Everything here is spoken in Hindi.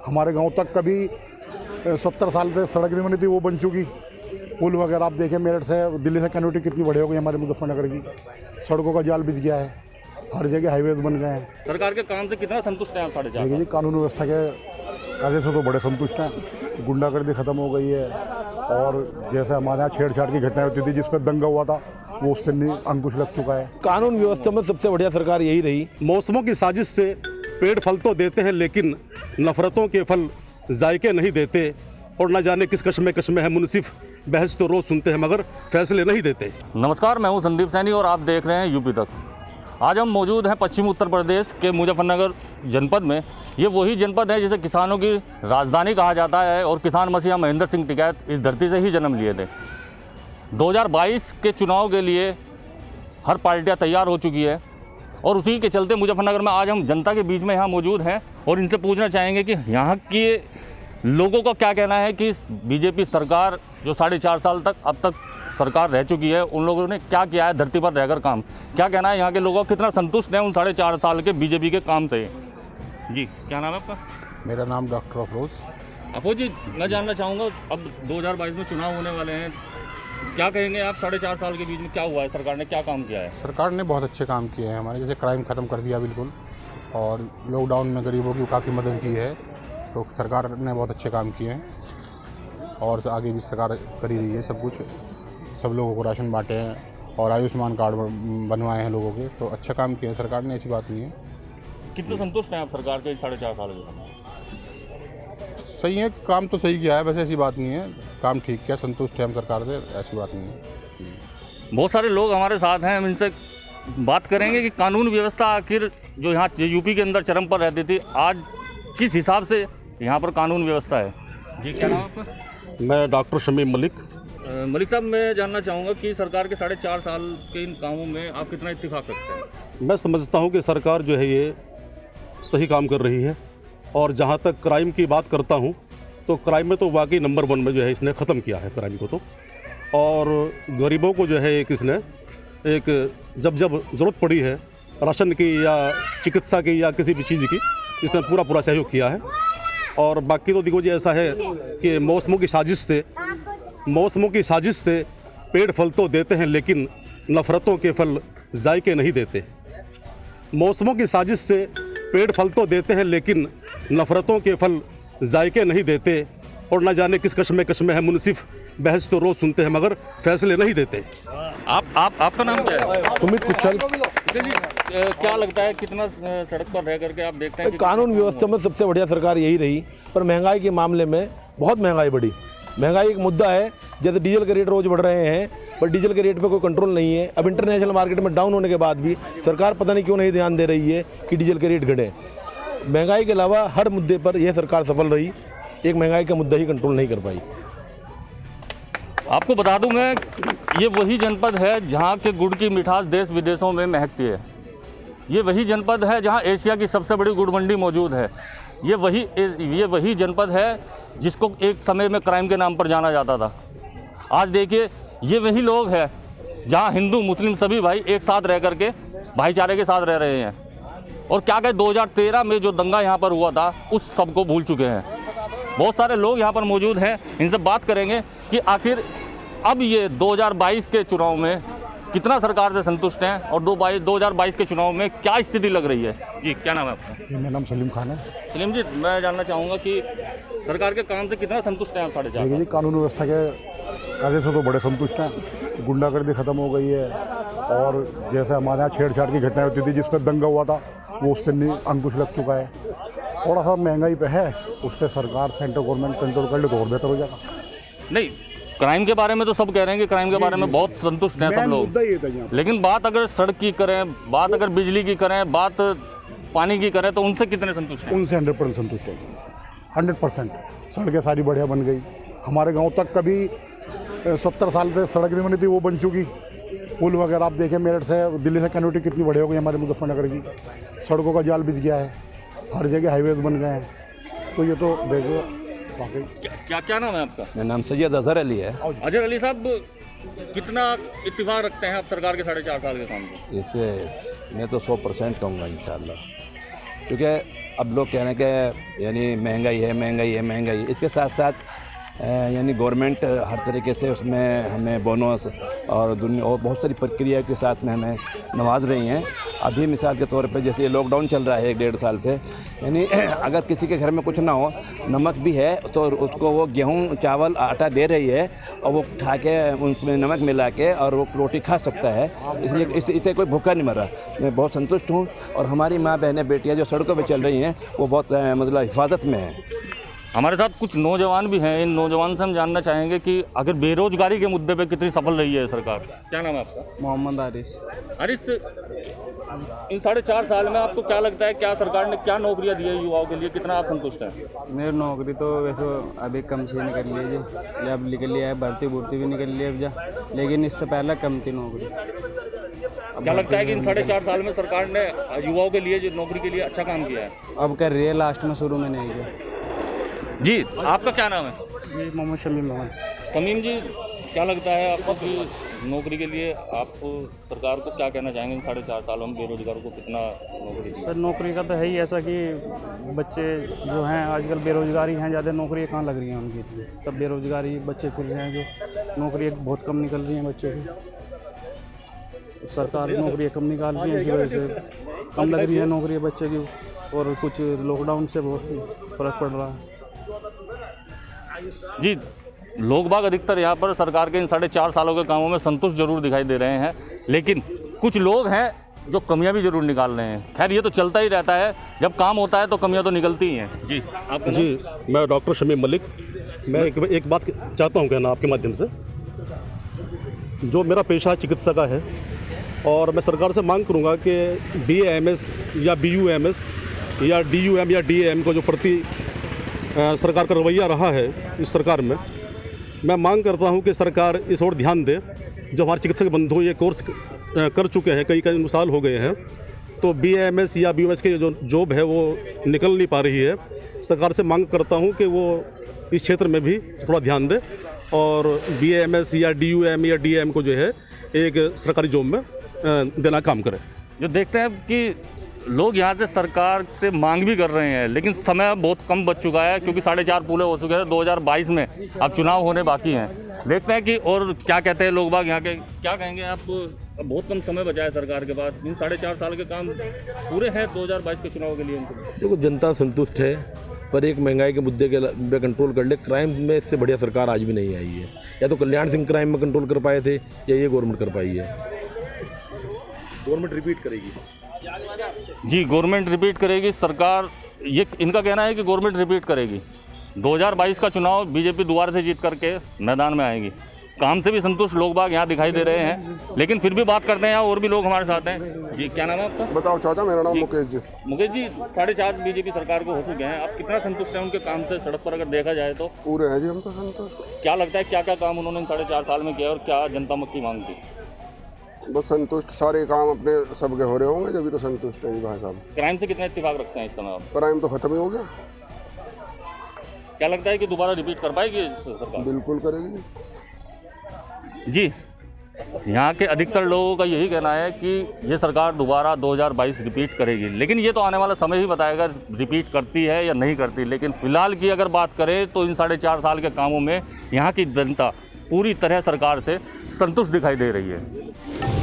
हमारे गांव तक कभी 70 साल से सड़क नहीं बनी थी, वो बन चुकी। पुल वगैरह आप देखें, मेरठ से दिल्ली से कनेक्टिविटी कितनी बड़ी हो गई हमारे मुजफ्फरनगर की। सड़कों का जाल बिछ गया है, हर जगह हाईवेज बन गए हैं। सरकार के काम से कितना संतुष्ट हैं आप? 4.5 देखिए जी, कानून व्यवस्था के कार्य से तो बड़े संतुष्ट हैं। गुंडागर्दी खत्म हो गई है, और जैसे हमारे यहाँ छेड़छाड़ की घटनाएं होती थी, जिस पर दंगा हुआ था, वो उस पर अंकुश लग चुका है। कानून व्यवस्था में सबसे बढ़िया सरकार यही रही। मौसमों की साजिश से पेड़ फल तो देते हैं, लेकिन नफरतों के फल जायके नहीं देते। और न जाने किस कश्मे है मुनसिफ, बहस तो रोज़ सुनते हैं मगर फैसले नहीं देते। नमस्कार, मैं हूं संदीप सैनी और आप देख रहे हैं यूपी तक। आज हम मौजूद हैं पश्चिमी उत्तर प्रदेश के मुजफ्फरनगर जनपद में। ये वही जनपद है जिसे किसानों की राजधानी कहा जाता है, और किसान मसीहा महेंद्र सिंह टिकैत इस धरती से ही जन्म लिए थे। 2022 के चुनाव के लिए हर पार्टियां तैयार हो चुकी है, और उसी के चलते मुजफ्फरनगर में आज हम जनता के बीच में यहाँ मौजूद हैं और इनसे पूछना चाहेंगे कि यहाँ के लोगों का क्या कहना है कि बीजेपी सरकार जो 4.5 साल तक अब तक सरकार रह चुकी है, उन लोगों ने क्या किया है धरती पर रहकर काम। क्या कहना है यहाँ के लोगों को, कितना संतुष्ट हैं उन 4.5 साल के बीजेपी के काम से। जी, क्या नाम है आपका? मेरा नाम डॉक्टर अफरोज। अफरोज जी, मैं जानना चाहूँगा, अब 2022 में चुनाव होने वाले हैं, क्या कहेंगे आप? 4.5 साल के बीच में क्या हुआ है? सरकार ने क्या काम किया है? सरकार ने बहुत अच्छे काम किए हैं हमारे, जैसे क्राइम ख़त्म कर दिया बिल्कुल, और लॉकडाउन में गरीबों की काफ़ी मदद की है। तो सरकार ने बहुत अच्छे काम किए हैं, और आगे भी सरकार कर ही रही है सब कुछ। सब लोगों को राशन बांटे हैं और आयुष्मान कार्ड बनवाए हैं लोगों के। तो अच्छा काम किया है सरकार ने, ऐसी बात नहीं है। कितने संतुष्ट हैं आप सरकार के 4.5 साल के? सही है, काम तो सही किया है, वैसे ऐसी बात नहीं है। काम ठीक किया, संतुष्ट है हम सरकार से, ऐसी बात नहीं है। बहुत सारे लोग हमारे साथ हैं, हम इनसे बात करेंगे कि कानून व्यवस्था आखिर जो यहाँ यूपी के अंदर चरम पर रहती थी, आज किस हिसाब से यहाँ पर कानून व्यवस्था है। जी, क्या नाम आपका? मैं डॉक्टर शमीम मलिक। मलिक साहब, मैं जानना चाहूँगा कि सरकार के 4.5 साल के इन कामों में आप कितना इत्तेफाक रखते हैं? मैं समझता हूँ कि सरकार जो है ये सही काम कर रही है, और जहाँ तक क्राइम की बात करता हूँ तो क्राइम में तो वाकई नंबर 1 में जो है इसने ख़त्म किया है क्राइम को। तो और गरीबों को जो है एक इसने एक जब ज़रूरत पड़ी है राशन की या चिकित्सा की या किसी भी चीज़ की, इसने पूरा सहयोग किया है। और बाकी तो देखो जी, ऐसा है कि मौसमों की साजिश से पेड़ फल तो देते हैं, लेकिन नफ़रतों के फल जायके नहीं देते। मौसमों की साजिश से पेड़ फल तो देते हैं, लेकिन नफ़रतों के फल जायके नहीं देते। और न जाने किस कश्मे है मुनसिफ, बहस तो रोज़ सुनते हैं मगर फैसले नहीं देते। आपका नाम क्या है? सुमित कुचल। जी, क्या लगता है कितना सड़क पर रह करके आप देखते हैं कि कानून व्यवस्था में सबसे बढ़िया सरकार यही रही, पर महंगाई के मामले में बहुत महंगाई बढ़ी। महंगाई एक मुद्दा है, जैसे डीजल के रेट रोज़ बढ़ रहे हैं, पर डीजल के रेट पे कोई कंट्रोल नहीं है। अब इंटरनेशनल मार्केट में डाउन होने के बाद भी सरकार पता नहीं क्यों नहीं ध्यान दे रही है कि डीजल के रेट घटे। महंगाई के अलावा हर मुद्दे पर यह सरकार सफल रही, एक महंगाई का मुद्दा ही कंट्रोल नहीं कर पाई। आपको बता दूं मैं, ये वही जनपद है जहाँ के गुड़ की मिठास देश विदेशों में महकती है। ये वही जनपद है जहाँ एशिया की सबसे बड़ी गुड़ मंडी मौजूद है। ये वही जनपद है जिसको एक समय में क्राइम के नाम पर जाना जाता था। आज देखिए, ये वही लोग हैं जहाँ हिंदू मुस्लिम सभी भाई एक साथ रह करके भाईचारे के साथ रह रहे हैं। और क्या कहें, 2013 में जो दंगा यहाँ पर हुआ था उस सबको भूल चुके हैं। बहुत सारे लोग यहाँ पर मौजूद हैं, इनसे बात करेंगे कि आखिर अब ये 2022 के चुनाव में कितना सरकार से संतुष्ट हैं, और 2022 के चुनाव में क्या स्थिति लग रही है। जी, क्या नाम है आपका? मेरा नाम सलीम खान है। सलीम जी, मैं जानना चाहूँगा कि सरकार के काम से कितना संतुष्ट हैं आप? 4.5 देखिए जी, कानून व्यवस्था के कार्य से तो बड़े संतुष्ट हैं। गुंडागर्दी खत्म हो गई है, और जैसे हमारे यहाँ छेड़छाड़ की घटनाएं होती थी, जिस पर दंगा हुआ था, वो उस पर अंकुश लग चुका है। थोड़ा सा महंगाई पे है, उस पर सरकार सेंट्रल गवर्नमेंट कंट्रोल कर ले तो और बेहतर हो जाएगा। नहीं, क्राइम के बारे में तो सब कह रहे हैं कि क्राइम के बारे में बहुत संतुष्ट हैं सब लोग, लेकिन बात अगर सड़क की करें, बात अगर बिजली की करें, बात पानी की करें, तो उनसे कितने संतुष्ट हैं? उनसे 100% संतुष्ट है। 100% सड़कें सारी बढ़िया बन गई। हमारे गांव तक कभी 70 साल से सड़क नहीं बनी थी, वो बन चुकी। पुल वगैरह आप देखें, मेरठ से दिल्ली से कनेक्टिविटी कितनी बड़ी हो गई हमारे मुजफ्फरनगर की। सड़कों का जाल बिछ गया है, हर जगह हाईवेज बन गए हैं। तो ये तो देखो वाकई। क्या नाम है आपका? मेरा नाम सैयद अजहर अली है। अजहर अली साहब, कितना इत्तेफाक रखते हैं आप सरकार के 4.5 साल के काम में? इससे मैं तो 100% कहूँगा इंशाअल्लाह, क्योंकि अब लोग कह रहे हैं कि यानी महंगाई है, महंगाई है, महंगाई है। इसके साथ साथ यानी गवर्नमेंट हर तरीके से उसमें हमें बोनस और दुनिया और बहुत सारी प्रक्रिया के साथ में हमें नवाज रही हैं। अभी मिसाल के तौर पे जैसे ये लॉकडाउन चल रहा है 1-1.5 साल से, यानी अगर किसी के घर में कुछ ना हो, नमक भी है तो उसको वो गेहूं, चावल, आटा दे रही है और वो उठा के उसमें नमक मिला के और वो रोटी खा सकता है। इसलिए इससे कोई भूखा नहीं मर रहा। मैं बहुत संतुष्ट हूँ और हमारी माँ बहनें बेटियाँ जो सड़कों पर चल रही हैं वो बहुत मतलब हिफाजत में हैं। हमारे साथ कुछ नौजवान भी हैं। इन नौजवान से हम जानना चाहेंगे कि अगर बेरोजगारी के मुद्दे पे कितनी सफल रही है सरकार। क्या नाम है आपका? मोहम्मद आरिस। अरिस, इन 4.5 साल में आपको क्या लगता है, क्या सरकार ने क्या नौकरियां दी है युवाओं के लिए, कितना आप संतुष्ट हैं? मेरी नौकरी तो वैसे अभी कम से निकल ली है जी, अब निकल लिया है, भर्ती भी निकल ली है अब जा, लेकिन इससे पहले कम थी नौकरी। क्या लगता है कि इन 4.5 साल में सरकार ने युवाओं के लिए, जो नौकरी के लिए अच्छा काम किया है? अब कर रही है, लास्ट में शुरू में नहीं किया। जी, आपका क्या नाम है? जी, मोहम्मद शमीम मोहम्मद। तमीम जी, क्या लगता है आपको कि नौकरी के लिए आप सरकार को क्या कहना चाहेंगे? इन 4.5 सालों में बेरोजगारों को कितना नौकरी दी? सर नौकरी का तो है ही ऐसा कि बच्चे जो हैं आजकल बेरोजगारी हैं, ज़्यादा नौकरियाँ कहाँ लग रही हैं उनकी, सब बेरोजगारी बच्चे फिर रहे हैं, जो नौकरी बहुत कम निकल रही हैं बच्चों की। सरकार नौकरियाँ कम निकाल रही है, इसी वजह से कम लग रही है नौकरी बच्चे की, और कुछ लॉकडाउन से बहुत फर्क पड़ रहा है। जी, लोग बाग अधिकतर यहाँ पर सरकार के इन 4.5 सालों के कामों में संतुष्ट जरूर दिखाई दे रहे हैं, लेकिन कुछ लोग हैं जो कमियां भी जरूर निकाल रहे हैं। खैर, ये तो चलता ही रहता है, जब काम होता है तो कमियां तो निकलती ही हैं। जी, आपका नाम? जी, मैं डॉक्टर शमीम मलिक। मैं एक बात चाहता हूँ कहना आपके माध्यम से। जो मेरा पेशा चिकित्सा का है और मैं सरकार से मांग करूँगा कि BAMS या BUMS या DUM या DAM को जो प्रति सरकार का रवैया रहा है इस सरकार में, मैं मांग करता हूं कि सरकार इस ओर ध्यान दे। जो हमारे चिकित्सक बंधु ये कोर्स कर चुके हैं, कई साल हो गए हैं, तो BAMS या BUMS की जो जॉब है वो निकल नहीं पा रही है। सरकार से मांग करता हूं कि वो इस क्षेत्र में भी थोड़ा ध्यान दे और BAMS या DUM या DAM को जो है एक सरकारी जॉब में देना काम करे। जो देखते हैं कि लोग यहाँ से सरकार से मांग भी कर रहे हैं, लेकिन समय बहुत कम बच चुका है क्योंकि 4.5 पूरे हो चुके हैं। 2022 में अब चुनाव होने बाकी हैं। देखते हैं कि और क्या कहते हैं लोग बाग यहाँ के। क्या कहेंगे आप? अब बहुत कम समय बचा है सरकार के पास, इन 4.5 साल के काम पूरे हैं 2022 के चुनाव के लिए उनको। देखो, जनता संतुष्ट है, पर एक महंगाई के मुद्दे पे कंट्रोल कर ले। क्राइम में इससे बढ़िया सरकार आज भी नहीं आई है। या तो कल्याण सिंह क्राइम में कंट्रोल कर पाए थे, या ये गवर्नमेंट कर पाई है। गवर्नमेंट रिपीट करेगी। जी, गवर्नमेंट रिपीट करेगी। सरकार, ये इनका कहना है कि गवर्नमेंट रिपीट करेगी। 2022 का चुनाव बीजेपी दोबारा से जीत करके मैदान में आएगी। काम से भी संतुष्ट लोग बाग यहाँ दिखाई दे रहे हैं, लेकिन फिर भी बात करते हैं, यहाँ और भी लोग हमारे साथ हैं। जी, क्या नाम है आपका? बताओ चाचा। मेरा नाम मुकेश जी। मुकेश जी, 4.5 बीजेपी सरकार को हो चुके हैं, आप कितना संतुष्ट हैं उनके काम से? सड़क पर अगर देखा जाए तो पूरे हैं जी, हम तो संतुष्ट। क्या लगता है क्या क्या काम उन्होंने इन 4.5 साल में किया और क्या जनता की मांग थी? बस संतुष्ट, सारे काम अपने सबके हो रहे होंगे जब तो संतुष्ट हैं जी भाई साहब। क्राइम से कितना इत्तेफाक रखते हैं इस समय आप? क्राइम तो खत्म ही हो गया। क्या लगता है कि दोबारा रिपीट कर पाएगी सरकार? बिल्कुल करेगी जी। यहाँ के अधिकतर लोगों का यही कहना है कि ये सरकार दोबारा 2022 रिपीट करेगी, लेकिन ये तो आने वाला समय ही बताएगा रिपीट करती है या नहीं करती। लेकिन फिलहाल की अगर बात करें तो इन 4.5 साल के कामों में यहाँ की जनता पूरी तरह सरकार से संतुष्ट दिखाई दे रही है।